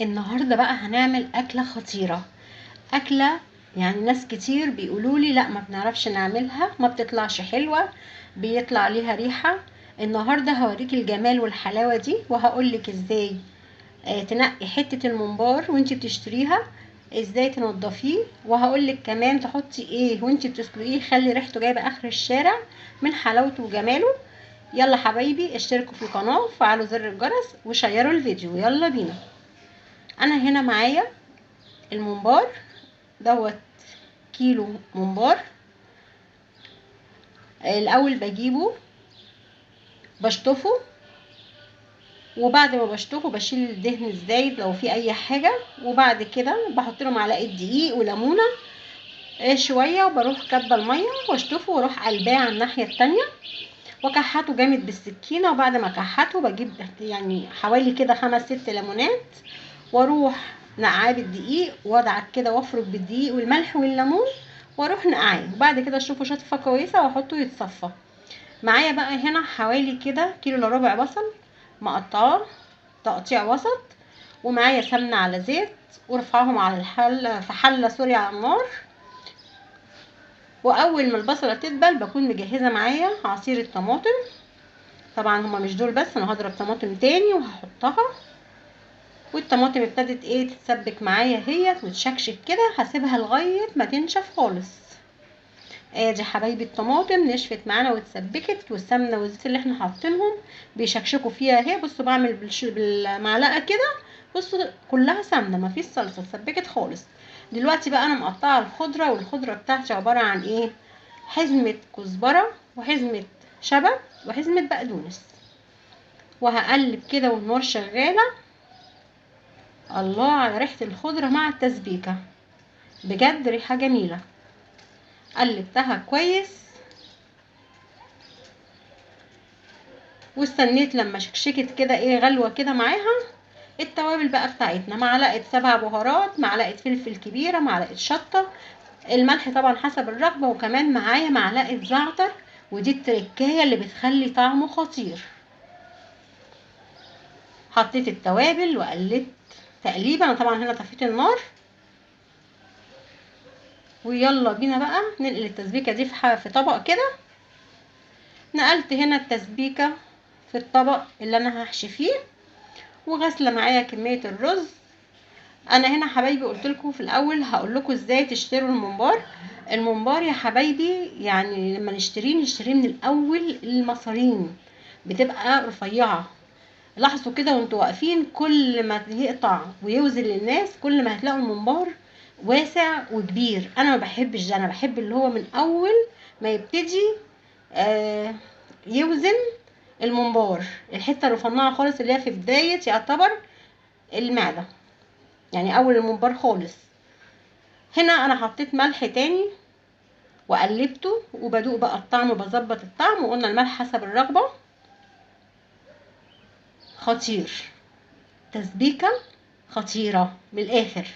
النهارده بقى هنعمل اكله خطيره. اكله يعني ناس كتير بيقولوا لي لا ما بنعرفش نعملها، ما بتطلعش حلوه، بيطلع ليها ريحه. النهارده هوريك الجمال والحلاوه دي، وهقولك ازاي تنقي حته الممبار وانتي بتشتريها، ازاي تنضفيه، وهقولك كمان تحطي ايه وانتي بتسلقيه يخلي ريحته جايبه اخر الشارع من حلاوته وجماله. يلا حبايبي اشتركوا في القناه وفعلوا زر الجرس وشيروا الفيديو، يلا بينا. انا هنا معايا الممبار دوت، كيلو ممبار. الاول بجيبه بشطفه، وبعد ما بشطفه بشيل الدهن الزايد لو في اي حاجه، وبعد كده بحط له معلقه دقيق وليمونه شويه، وبروح كبه الميه واشطفه واروح قلباه على الناحيه التانية وكحته جامد بالسكينه. وبعد ما كحته بجيب يعني حوالي كده 5-6 ليمونات، واروح نقعاه بالدقيق وادعك كده وافرك بالدقيق والملح والليمون، واروح نقعاه. وبعد كده اشوفه شطفه كويسه واحطه يتصفى. معايا بقى هنا حوالي كده كيلو الا ربع بصل مقطعاه تقطيع وسط، ومعايا سمنه على زيت، ورفعهم على الحله في حله سوري على النار. واول ما البصله تدبل بكون مجهزه معايا عصير الطماطم. طبعا هما مش دول بس، انا هضرب طماطم تاني وهحطها. والطماطم ابتدت تتسبك معايا هي وتشكشك كده، هسيبها لغايه ما تنشف خالص. ادي حبايبي الطماطم نشفت معانا واتسبكت، والسمنه والزيت اللي احنا حاطينهم بيشكشكوا فيها اهي. بصوا بعمل بالمعلقه كده، بصوا كلها سمنه مفيش صلصه، اتسبكت خالص. دلوقتي بقى انا مقطعه الخضره، والخضره بتاعتي عباره عن حزمه كزبره وحزمه شبت وحزمه بقدونس. وهقلب كده والنار شغاله. الله على ريحه الخضره مع التسبيكه، بجد ريحه جميله. قلبتها كويس واستنيت لما شكشكت كده غلوه كده معاها. التوابل بقى بتاعتنا: معلقه 7 بهارات، معلقه فلفل كبيره، معلقه شطه، الملح طبعا حسب الرغبه، وكمان معايا معلقه زعتر، ودي التركايه اللي بتخلي طعمه خطير. حطيت التوابل وقلبت تقليبه. انا طبعا هنا طفيت النار. ويلا بينا بقى ننقل التسبيكه دي في طبق كده. نقلت هنا التسبيكه في الطبق اللي انا هحشي فيه، وغسله معايا كميه الرز. انا هنا حبايبي قلت لكم في الاول هقول لكم ازاي تشتروا الممبار. الممبار يا حبايبي يعني لما نشتريه من الاول المصارين بتبقى رفيعه. لاحظوا كده وانتوا واقفين، كل ما يقطع ويوزن للناس كل ما هتلاقوا الممبار واسع وكبير. انا ما بحبش ده، انا بحب اللي هو من اول ما يبتدي يوزن الممبار الحته الرفيعه خالص اللي هي في بدايه يعتبر المعده، يعني اول الممبار خالص. هنا انا حطيت ملح تاني وقلبته وبدوق بقى الطعم وبظبط الطعم، وقلنا الملح حسب الرغبه. خطير، تسبيكه خطيره من الاخر.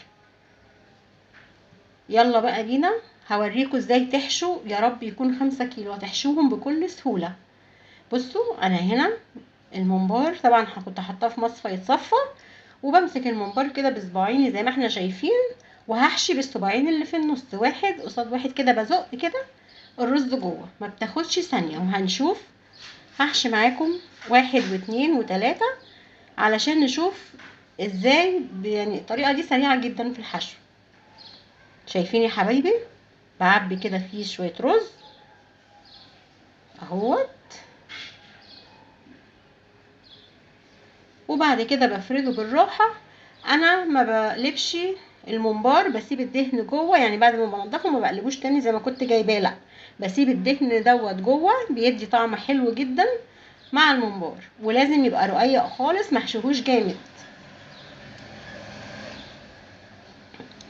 يلا بقى بينا هوريكم ازاي تحشوا، يا رب يكون 5 كيلو هتحشوهم بكل سهوله. بصوا انا هنا الممبار طبعا كنت حاطاه في مصفى يتصفى، وبمسك الممبار كده بصباعيني زي ما احنا شايفين، وهحشي بالصباعين اللي في النص واحد قصاد واحد كده، بزق كده الرز جوه، ما بتاخدش ثانيه. وهنشوف هحشي معاكم 1 و2 و3 علشان نشوف ازاي يعني الطريقه دي سريعه جدا في الحشو. شايفين يا حبايبي بعبي كده فيه شويه رز اهوت، وبعد كده بفرده بالراحه. انا ما بقلبش الممبار، بسيب الدهن جوه، يعني بعد ما بنضفه ما بقلبوش تاني زي ما كنت جايباه، لا بسيب الدهن دوت جوه، بيدي طعم حلو جدا مع الممبار. ولازم يبقى رقيق خالص، محشوهوش جامد.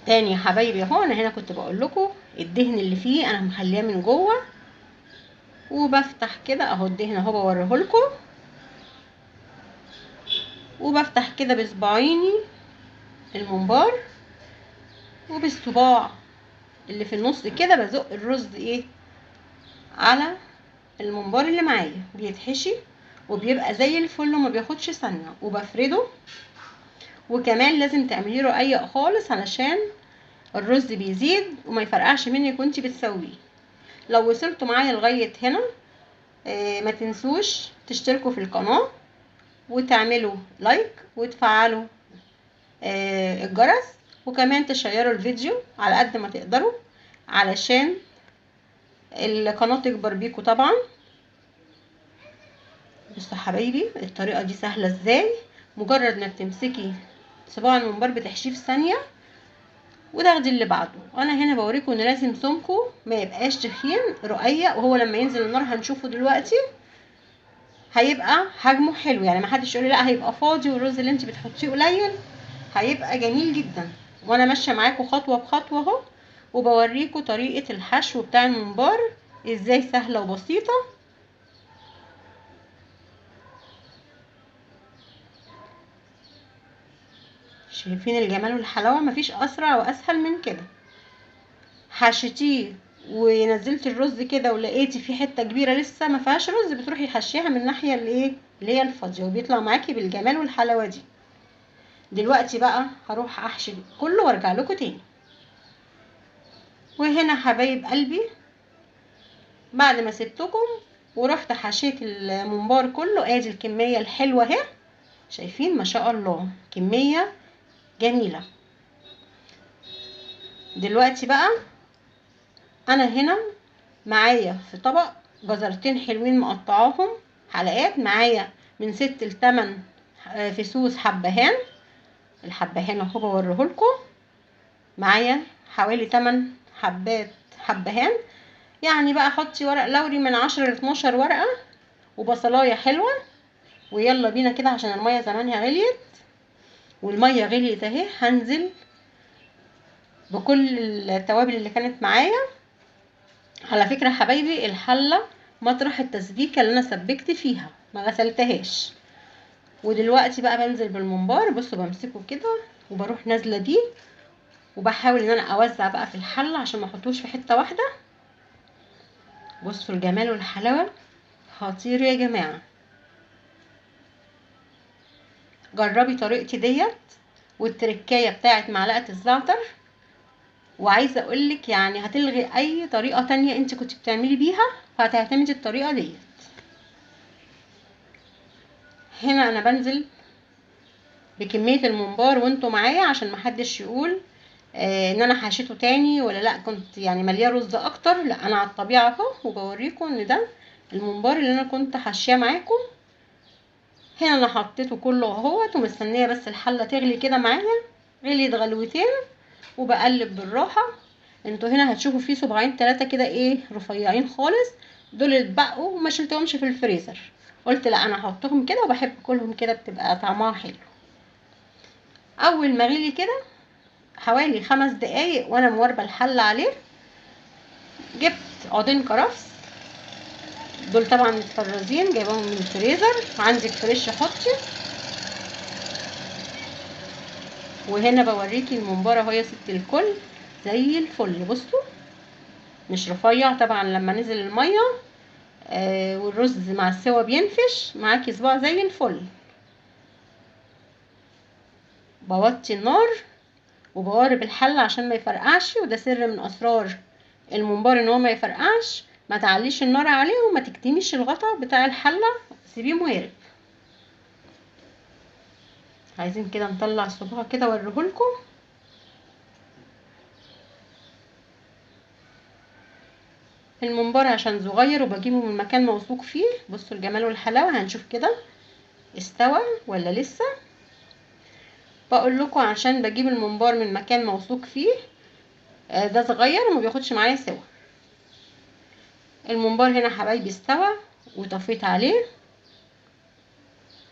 تاني يا حبايبي اهو، انا هنا كنت بقول لكم الدهن اللي فيه انا مخليه من جوه، وبفتح كده اهو الدهن اهو بوريه لكم، وبفتح كده بصباعيني الممبار، وبالصباع اللي في النص كده بزق الرز على الممبار اللي معايا، بيتحشي وبيبقى زي الفل وما بياخدش ثانيه. وبفرده وكمان لازم تعمليه رقيق خالص علشان الرز بيزيد وما يفرقعش منك وانتي بتسويه. لو وصلتوا معايا لغايه هنا ما تنسوش تشتركوا في القناه وتعملوا لايك وتفعلوا الجرس، وكمان تشيروا الفيديو على قد ما تقدروا علشان القناه تكبر بيكم طبعا. بصوا حبايبي الطريقه دي سهله ازاي، مجرد انك تمسكي صباع الممبار بتحشيه في ثانيه وتاخدي اللي بعده. انا هنا بوريكم ان لازم سمكه ما يبقاش تخين، رقيق، وهو لما ينزل النار هنشوفه دلوقتي هيبقى حجمه حلو. يعني ما حدش يقول لا هيبقى فاضي والرز اللي انت بتحطيه قليل، هيبقى جميل جدا. وانا ماشيه معاكم خطوه بخطوه اهو، وبوريكم طريقه الحشو بتاع الممبار ازاي سهله وبسيطه. شايفين الجمال والحلاوه؟ مفيش اسرع واسهل من كده. حشيتيه ونزلت الرز كده ولقيتي في حته كبيره لسه ما فيهاش رز، بتروحي حشيها من الناحيه اللي هي الفاضيه، وبيطلع معاكي بالجمال والحلاوه دي. دلوقتي بقى هروح احشي كله وارجع لكم تاني. وهنا حبايب قلبي بعد ما سبتكم ورحت حشيت الممبار كله، ادي الكميه الحلوه اهي، شايفين ما شاء الله كميه جميله. دلوقتي بقى انا هنا معايا في طبق جزرتين حلوين مقطعاهم حلقات، معايا من 6 ل8 فصوص حبهان. الحبهان اهو بوريهولكم، معايا حوالي 8 حبات حبهان. يعني بقى حطي ورق لوري من 10 ل 12 ورقه، وبصلايه حلوه. ويلا بينا كده عشان الميه زمانها غليت، والميه غليت اهي. هنزل بكل التوابل اللي كانت معايا. على فكره حبايبي الحله مطرح التسبيكه اللي انا سبكت فيها ما غسلتهاش. ودلوقتي بقى بنزل بالممبار، بصوا بمسكه كده وبروح نازله بيه، وبحاول ان انا اوزع بقى في الحله عشان ما احطوش في حته واحده. بصوا الجمال والحلاوه خطير يا جماعه. جربي طريقتي ديت والتركايه بتاعت معلقه الزعتر، وعايزه اقولك يعني هتلغي اي طريقه تانية انت كنت بتعملي بيها، فهتعتمدي الطريقه ديت. هنا انا بنزل بكميه الممبار وانتوا معايا عشان محدش يقول ان انا حشيته تاني ولا لا، كنت يعني ملياه رز اكتر. لا انا على الطبيعه اهو، وبوريكم ان ده الممبار اللي انا كنت حاشيه معاكم. هنا انا حطيته كله اهوت ومستنيه بس الحله تغلي كده معايا. غليت غلوتين وبقلب بالراحه. انتوا هنا هتشوفوا فيه صباعين 3 كده ايه رفيعين خالص، دول اتبقوا وما شلتهمش في الفريزر. قلت لا انا هحطهم كده، وبحب كلهم كده بتبقى طعمها حلو. اول ما غلي كده حوالي 5 دقايق وانا مواربه الحله عليه، جبت عودين كرفس، دول طبعا متفرزين جايباهم من الفريزر، عندك فريش حطي. وهنا بوريكي الممبار اهو يا ست الكل زي الفل. بصوا مش رفيع طبعا، لما نزل الميه والرز مع السوا بينفش معاكي صباع زي الفل. بوطي النار وبقارب الحله عشان ما يفرقعش، وده سر من اسرار الممبار ان هو ما يفرقعش. ما تعليش النار عليه وما تكتميش الغطا بتاع الحله، سيبيه موارب. عايزين كده نطلع الصباع كده اوريهولكم. الممبار عشان صغير وبجيبه من مكان موثوق فيه. بصوا الجمال والحلاوه، هنشوف كده استوى ولا لسه. بقول لكم عشان بجيب الممبار من مكان موثوق فيه، ده صغير وما بياخدش معايا سوا. الممبار هنا حبايبي استوى وطفيت عليه.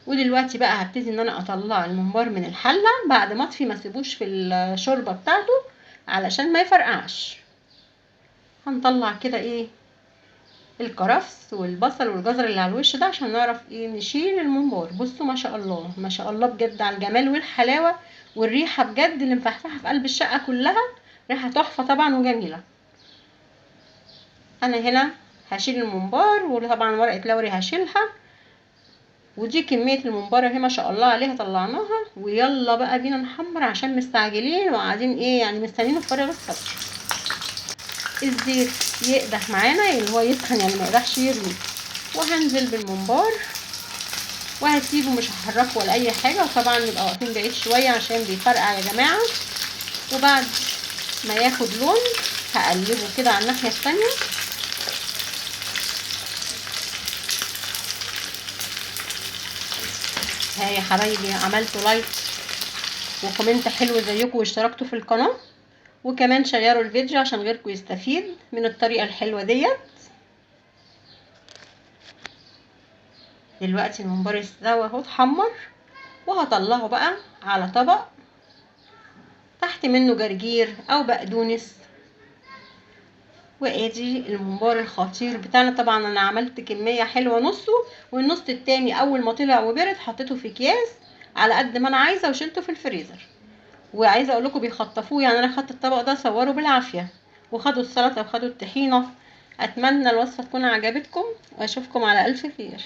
ودلوقتي بقى هبتدي ان انا اطلع الممبار من الحله بعد ما اطفي، ما اسيبوش في الشوربه بتاعته علشان ما يفرقعش. هنطلع كده ايه الكرفس والبصل والجزر اللي على الوش ده عشان نعرف ايه نشيل الممبار. بصوا ما شاء الله ما شاء الله بجد على الجمال والحلاوه والريحه بجد اللي مفحفحه في قلب الشقه كلها، ريحه تحفه طبعا وجميله. انا هنا هشيل الممبار، وطبعا ورقه لوري هشيلها، ودي كمية الممبار اهي ما شاء الله عليها طلعناها. ويلا بقى بينا نحمر عشان مستعجلين وقاعدين ايه يعني مستنيين بفارغ الصبر. الزيت يقدح معانا اللي هو يسخن يعني ما يقدحش يرمي. وهنزل بالممبار وهسيبه مش هحركه ولا اي حاجه. وطبعا نبقى واقفين بعيد شويه عشان بيفرقع يا جماعه. وبعد ما ياخد لون هقلبه كده على الناحيه التانيه. ها يا حبايبي عملتوا لايك وكومنت حلو زيكم واشتركتوا في القناه، وكمان شيروا الفيديو عشان غيركم يستفيد من الطريقه الحلوه ديت. دلوقتي الممبار استوى اهو اتحمر، وهطلعه بقى على طبق تحت منه جرجير او بقدونس. وادي الممبار الخطير بتاعنا. طبعا انا عملت كميه حلوه نصه، والنص التاني اول ما طلع وبرد حطيته في اكياس على قد ما انا عايزه وشلته في الفريزر. وعايزه اقول لكم بيخطفوه يعني. انا خدت الطبق ده صوره بالعافيه، وخدوا السلطه وخدوا الطحينه. اتمنى الوصفه تكون عجبتكم واشوفكم على الف خير.